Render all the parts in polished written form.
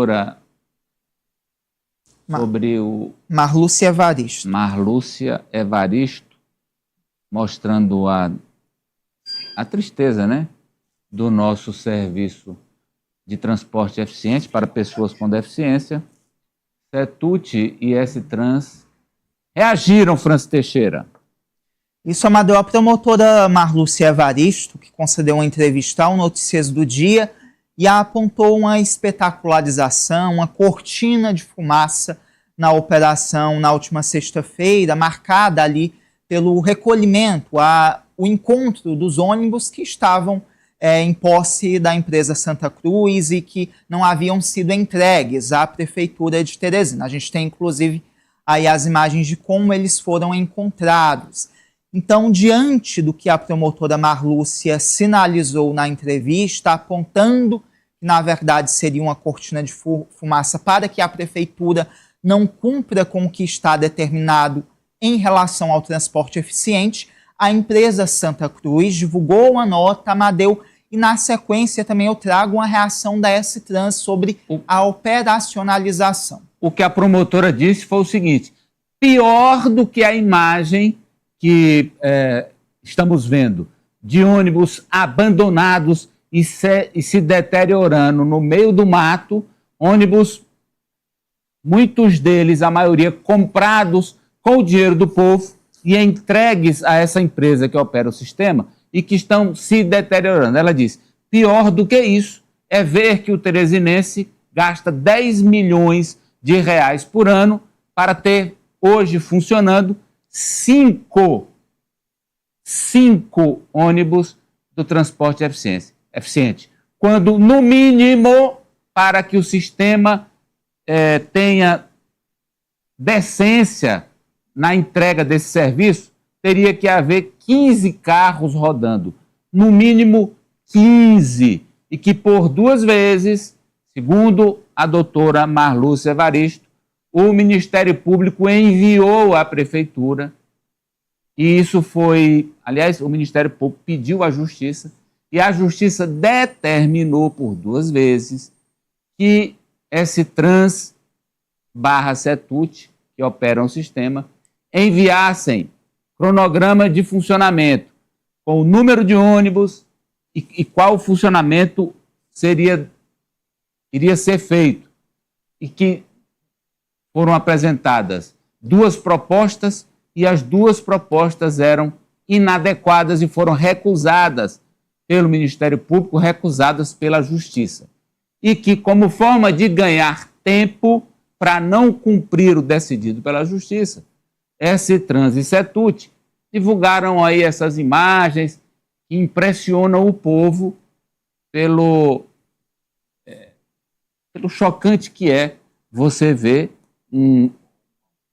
promotora sobre o... Marlúcia Evaristo. Marlúcia Evaristo, mostrando a tristeza, né, do nosso serviço de transporte eficiente para pessoas com deficiência. Setut e S-Trans reagiram, Francis Teixeira. Isso, Amadeu, a promotora Marlúcia Evaristo, que concedeu uma entrevista ao Notícias do Dia e apontou uma espetacularização, uma cortina de fumaça na operação na última sexta-feira, marcada ali pelo recolhimento, o encontro dos ônibus que estavam em posse da empresa Santa Cruz e que não haviam sido entregues à Prefeitura de Teresina. A gente tem, inclusive, aí as imagens de como eles foram encontrados. Então, diante do que a promotora Marlúcia sinalizou na entrevista, apontando que, na verdade, seria uma cortina de fumaça para que a Prefeitura não cumpra com o que está determinado em relação ao transporte eficiente, a empresa Santa Cruz divulgou uma nota, Amadeu, e na sequência também eu trago uma reação da S-Trans sobre a operacionalização. O que a promotora disse foi o seguinte: pior do que a imagem que estamos vendo de ônibus abandonados e se deteriorando no meio do mato, ônibus, muitos deles, a maioria, comprados com o dinheiro do povo e entregues a essa empresa que opera o sistema e que estão se deteriorando. Ela diz, pior do que isso é ver que o teresinense gasta 10 milhões de reais por ano para ter hoje funcionando cinco ônibus do transporte eficiente, quando, no mínimo, para que o sistema tenha decência na entrega desse serviço, teria que haver 15 carros rodando, no mínimo 15, e que por 2 vezes, segundo a doutora Marlúcia Evaristo, o Ministério Público enviou à Prefeitura, e isso foi, aliás, o Ministério Público pediu à Justiça, e a Justiça determinou por 2 vezes que S-Trans / Setut, que operam o sistema, enviassem cronograma de funcionamento com o número de ônibus e qual funcionamento iria ser feito. E que foram apresentadas 2 propostas e as 2 propostas eram inadequadas e foram recusadas pelo Ministério Público, recusadas pela Justiça. E que, como forma de ganhar tempo para não cumprir o decidido pela Justiça, S-Trans e Setut divulgaram aí essas imagens que impressionam o povo pelo chocante que é você ver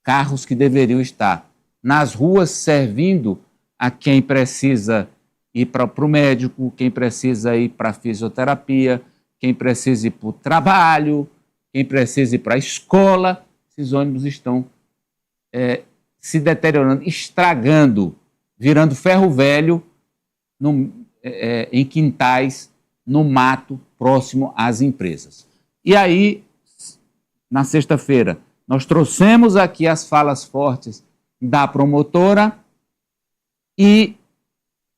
carros que deveriam estar nas ruas servindo a quem precisa ir para o médico, quem precisa ir para a fisioterapia, quem precisa ir para o trabalho, quem precisa ir para a escola. Esses ônibus estão se deteriorando, estragando, virando ferro velho em quintais, no mato, próximo às empresas. E aí, na sexta-feira, nós trouxemos aqui as falas fortes da promotora e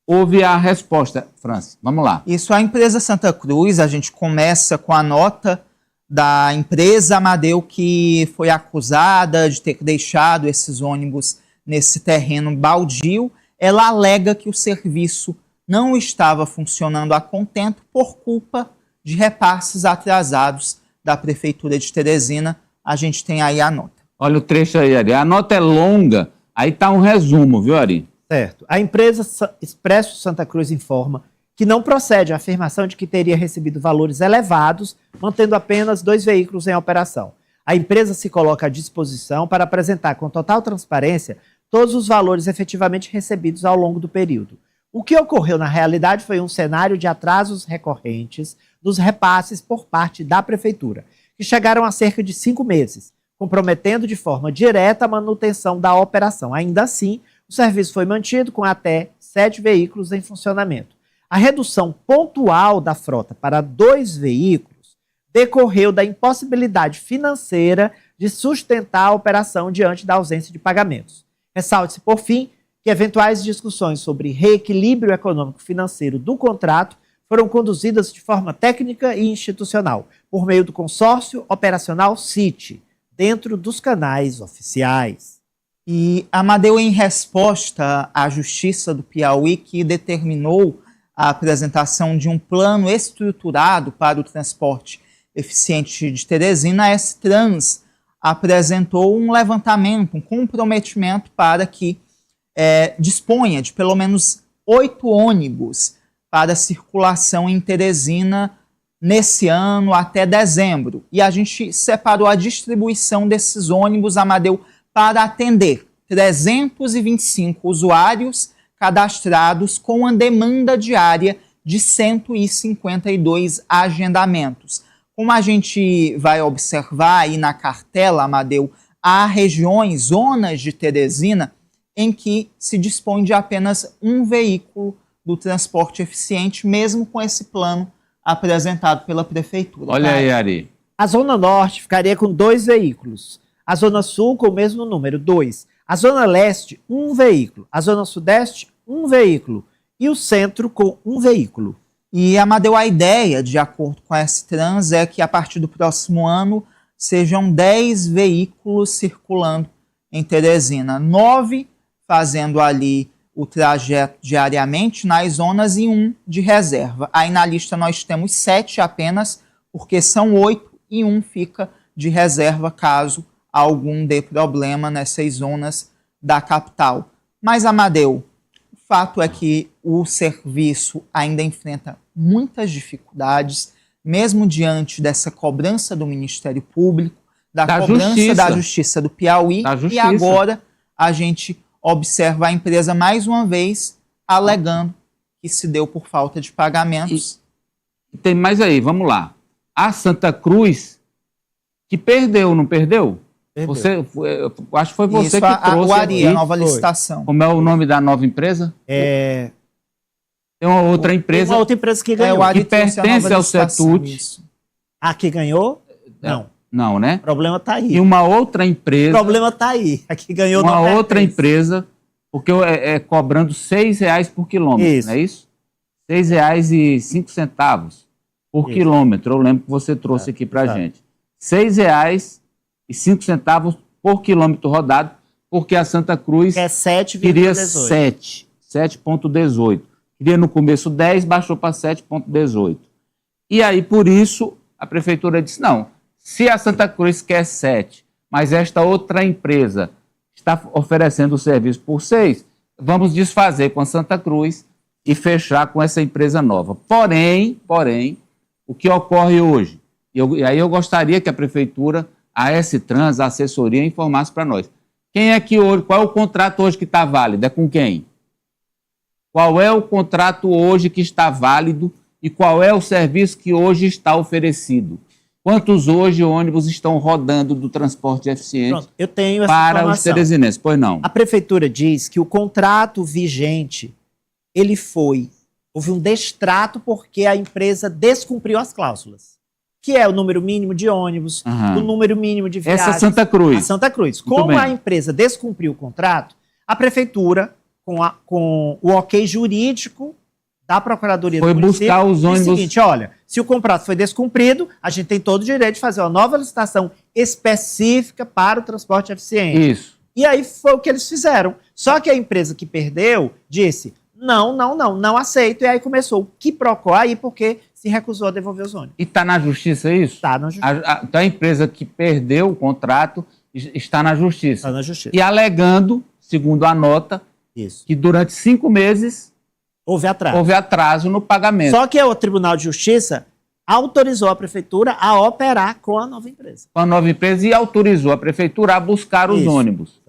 houve a resposta. Francis, vamos lá. Isso, a empresa Santa Cruz, a gente começa com a nota da empresa, Amadeu, que foi acusada de ter deixado esses ônibus nesse terreno baldio. Ela alega que o serviço não estava funcionando a contento por culpa de repasses atrasados da Prefeitura de Teresina. A gente tem aí a nota. Olha o trecho aí, Ari. A nota é longa, aí está um resumo, viu, Ari? Certo. A empresa Expresso Santa Cruz informa que não procede a afirmação de que teria recebido valores elevados, mantendo apenas 2 veículos em operação. A empresa se coloca à disposição para apresentar com total transparência todos os valores efetivamente recebidos ao longo do período. O que ocorreu na realidade foi um cenário de atrasos recorrentes dos repasses por parte da Prefeitura, que chegaram a cerca de 5 meses, comprometendo de forma direta a manutenção da operação. Ainda assim, o serviço foi mantido com até 7 veículos em funcionamento. A redução pontual da frota para 2 veículos decorreu da impossibilidade financeira de sustentar a operação diante da ausência de pagamentos. Ressalte-se, por fim, que eventuais discussões sobre reequilíbrio econômico-financeiro do contrato foram conduzidas de forma técnica e institucional, por meio do consórcio operacional CIT, dentro dos canais oficiais. E Amadeu, em resposta à Justiça do Piauí, que determinou a apresentação de um plano estruturado para o transporte eficiente de Teresina, a S-Trans apresentou um levantamento, um comprometimento para que disponha de pelo menos 8 ônibus para circulação em Teresina nesse ano até dezembro. E a gente separou a distribuição desses ônibus, Amadeu, para atender 325 usuários cadastrados com a demanda diária de 152 agendamentos. Como a gente vai observar aí na cartela, Amadeu, há regiões, zonas de Teresina, em que se dispõe de apenas um veículo do transporte eficiente, mesmo com esse plano apresentado pela Prefeitura. Olha aí, Ari. A Zona Norte ficaria com 2 veículos. A Zona Sul com o mesmo número, 2. A Zona Leste, 1 veículo. A Zona Sudeste, 1 veículo. E o Centro com 1 veículo. E, Amadeu, a ideia, de acordo com a S-Trans, é que a partir do próximo ano sejam 10 veículos circulando em Teresina. 9 fazendo ali o trajeto diariamente nas zonas e 1 de reserva. Aí na lista nós temos 7 apenas, porque são 8 e 1 fica de reserva caso algum dê problema nessas zonas da capital. Mas, Amadeu, o fato é que o serviço ainda enfrenta muitas dificuldades, mesmo diante dessa cobrança do Ministério Público, da cobrança da Justiça do Piauí, e agora a gente observa a empresa mais uma vez alegando que se deu por falta de pagamentos. E tem mais aí, vamos lá. A Santa Cruz, que perdeu, não perdeu? Acho que foi você que trouxe o Ari, a nova licitação. Como é o nome da nova empresa? Tem uma outra empresa. Uma outra empresa que ganhou. O Ari que pertence ao Setut. A que ganhou? Não. Não, né? O problema está aí. E uma outra empresa. O problema está aí. A que ganhou uma não outra empresa, porque cobrando R$6 por quilômetro, isso. Não é isso? R$6,05 por quilômetro. Eu lembro que você trouxe aqui para a gente. R$6,05 por quilômetro rodado, porque a Santa Cruz queria 7,18. Queria no começo 10, baixou para 7,18. E aí, por isso, a prefeitura disse, não, se a Santa Cruz quer 7, mas esta outra empresa está oferecendo o serviço por 6, vamos desfazer com a Santa Cruz e fechar com essa empresa nova. Porém, o que ocorre hoje? E aí eu gostaria que a prefeitura, a S-Trans, a assessoria, informasse para nós. Quem é que hoje, qual é o contrato hoje que está válido? É com quem? Qual é o contrato hoje que está válido e qual é o serviço que hoje está oferecido? Quantos hoje ônibus estão rodando do transporte eficiente? Pronto, eu tenho essa para informação. Os teresinenses? Pois não. A prefeitura diz que o contrato vigente, houve um destrato porque a empresa descumpriu as cláusulas, que é o número mínimo de ônibus, o número mínimo de viagens. Essa Santa Cruz. A Santa Cruz. Muito Como bem. a empresa descumpriu o contrato, a prefeitura, com o ok jurídico da Procuradoria foi do município, buscar os ônibus. É o seguinte, olha, se o contrato foi descumprido, a gente tem todo o direito de fazer uma nova licitação específica para o transporte eficiente. Isso. E aí foi o que eles fizeram. Só que a empresa que perdeu disse, não aceito. E aí começou o quiprocó aí, porque se recusou a devolver os ônibus. E está na justiça isso? Está na justiça. Então a empresa que perdeu o contrato está na justiça. Está na justiça. E alegando, segundo a nota, Isso. que durante 5 meses Houve atraso. houve atraso no pagamento. Só que o Tribunal de Justiça autorizou a prefeitura a operar com a nova empresa. Com a nova empresa e autorizou a prefeitura a buscar os ônibus.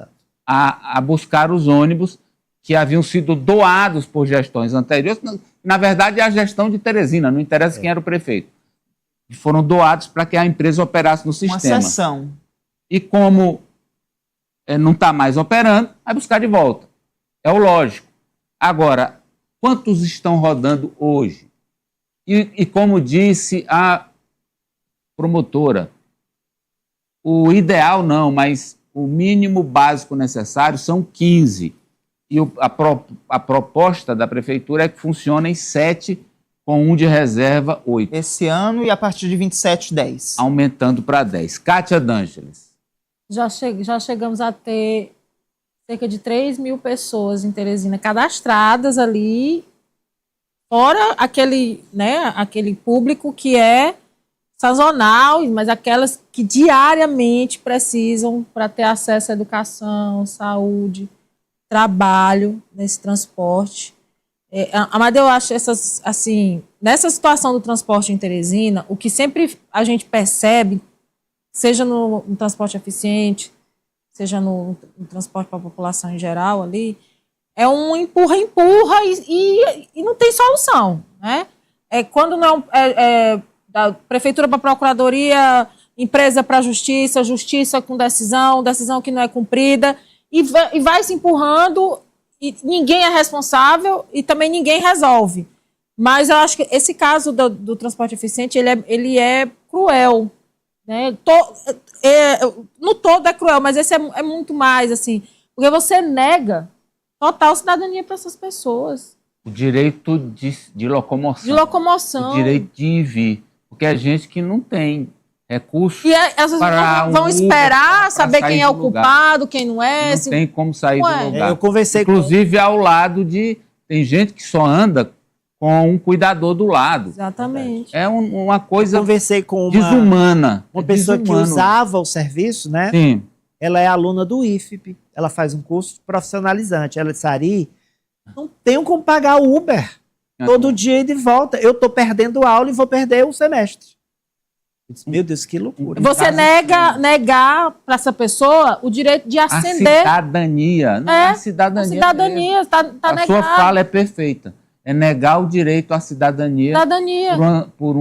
A buscar os ônibus que haviam sido doados por gestões anteriores. Na verdade, é a gestão de Teresina, não interessa quem era o prefeito. Foram doados para que a empresa operasse no sistema. Uma sessão. E como não está mais operando, vai buscar de volta. É o lógico. Agora, quantos estão rodando hoje? E como disse a promotora. O ideal não, mas o mínimo básico necessário são 15. E a proposta da prefeitura é que funcionem 7, com 1 de reserva, 8. Esse ano e a partir de 27, 10. Aumentando para 10. Kátia D'Ângeles. Já chegamos a ter cerca de 3 mil pessoas em Teresina cadastradas ali, fora aquele público que é sazonal, mas aquelas que diariamente precisam para ter acesso à educação, saúde, trabalho, nesse transporte. Amadeu, eu acho nessa situação do transporte em Teresina, o que sempre a gente percebe, seja no transporte eficiente, seja no transporte para a população em geral ali, é um empurra e não tem solução, né? Quando não da prefeitura para a procuradoria, empresa para a justiça, justiça com decisão que não é cumprida, e vai se empurrando, e ninguém é responsável e também ninguém resolve. Mas eu acho que esse caso do transporte eficiente, ele é cruel, né? No todo é cruel, mas esse é muito mais, assim, porque você nega total cidadania para essas pessoas. O direito de locomoção. De locomoção. O direito de ir e vir. Porque é gente que não tem recurso. E às vezes vão esperar saber quem é o culpado, quem não é. Não tem como sair do lugar. Eu conversei Inclusive ao lado de... Tem gente que só anda com um cuidador do lado. Exatamente. É uma coisa conversei com desumana. uma pessoa que desumano. usava o serviço, né? Sim. Ela é aluna do IFP, ela faz um curso profissionalizante. Ela disse, Ari, não tenho como pagar o Uber todo dia e de volta. Eu estou perdendo aula e vou perder o semestre. Eu disse, meu Deus, que loucura. Você negar para essa pessoa o direito de ascender. A cidadania. Não é cidadania. A cidadania está negada. A sua fala é perfeita. É negar o direito à cidadania. Por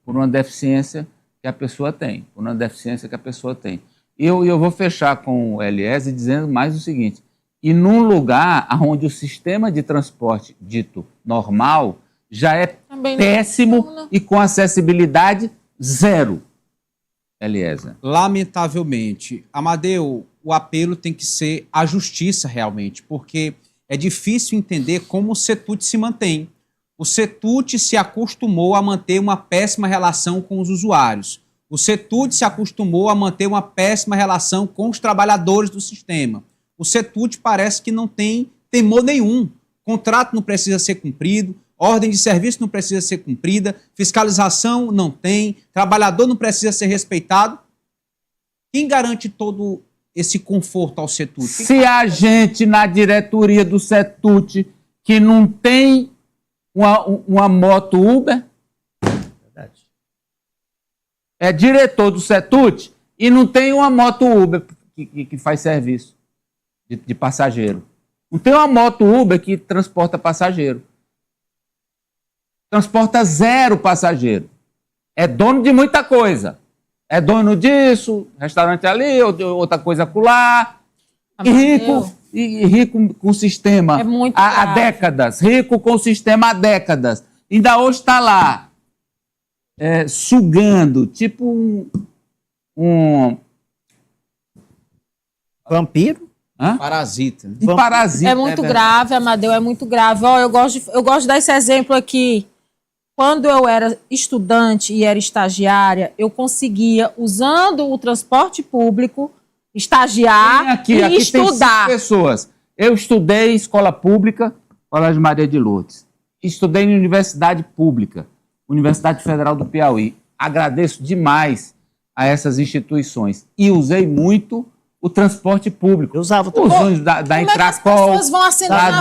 uma deficiência que a pessoa tem. Por uma deficiência que a pessoa tem. E eu vou fechar com o Eliezer dizendo mais o seguinte. E num lugar onde o sistema de transporte dito normal já é também péssimo e com acessibilidade zero. Eliezer. Lamentavelmente, Amadeu, o apelo tem que ser à justiça realmente, porque é difícil entender como o Setut se mantém. O Setut se acostumou a manter uma péssima relação com os usuários. O Setut se acostumou a manter uma péssima relação com os trabalhadores do sistema. O Setut parece que não tem temor nenhum. Contrato não precisa ser cumprido, ordem de serviço não precisa ser cumprida, fiscalização não tem, trabalhador não precisa ser respeitado. Quem garante todo esse conforto ao Setut? Se a gente na diretoria do Setut que não tem uma moto Uber, é diretor do Setut e não tem uma moto Uber que faz serviço de passageiro. Não tem uma moto Uber que transporta passageiro. Transporta 0 passageiro. É dono de muita coisa. É dono disso, restaurante ali, outra coisa acolá. E rico com o sistema há décadas. Rico com o sistema há décadas. Ainda hoje está lá, sugando, tipo um vampiro? Hã? Parasita. Um parasita. É muito grave, Amadeu, é muito grave. Ó, eu gosto de dar esse exemplo aqui. Quando eu era estudante e era estagiária, eu conseguia, usando o transporte público, estagiar aqui e estudar. Tem 5 pessoas. Eu estudei em escola pública, Colégio Maria de Lourdes. Estudei em universidade pública, Universidade Federal do Piauí. Agradeço demais a essas instituições. E usei muito o transporte público. Eu usava os ônibus da Intracol. As pessoas vão acender na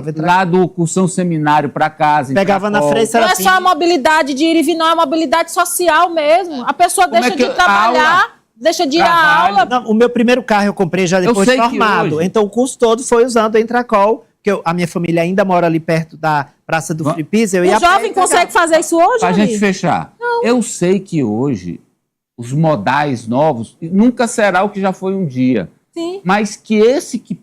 vida. Lá do Cursão Seminário para casa. Pegava na frente. Não é só a mobilidade de ir e vir, não, é a mobilidade social mesmo. A pessoa deixa de trabalhar, deixa de ir à aula. Não, o meu primeiro carro eu comprei já depois de formado. Então o curso todo foi usando a Intracol, porque a minha família ainda mora ali perto da Praça do Free Pizza. O jovem consegue fazer isso hoje, Para a gente fechar. Não. Eu sei que hoje os modais novos nunca será o que já foi um dia. Sim. Mas que esse que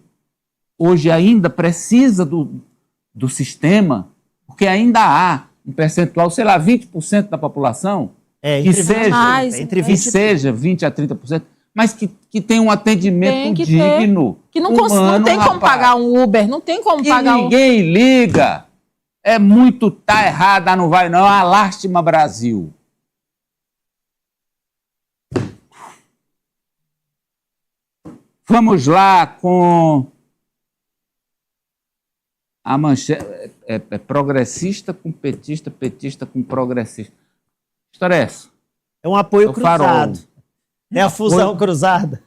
hoje ainda precisa do sistema, porque ainda há um percentual, sei lá, 20% da população É, que entre 20 seja, mais, entre que 20 e 30. seja 20 a 30%, mas que tenha um Tem atendimento que ter. digno. Que não humano, tem como rapaz. pagar um Uber, não tem como E pagar um. ninguém liga. É muito, tá errada, não vai não. É uma lástima, Brasil. Vamos lá com a manchete. É progressista com petista, petista com progressista. Que história é essa? É um apoio O farol. cruzado. É a fusão Apoio- cruzada.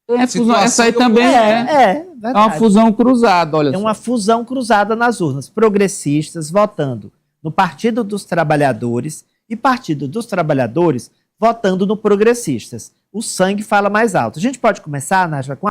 É fusão, essa aí Situação também é. Verdade. É uma fusão cruzada, olha É só. uma fusão cruzada nas urnas. Progressistas votando no Partido dos Trabalhadores e Partido dos Trabalhadores votando no Progressistas. O sangue fala mais alto. A gente pode começar, Nájila, com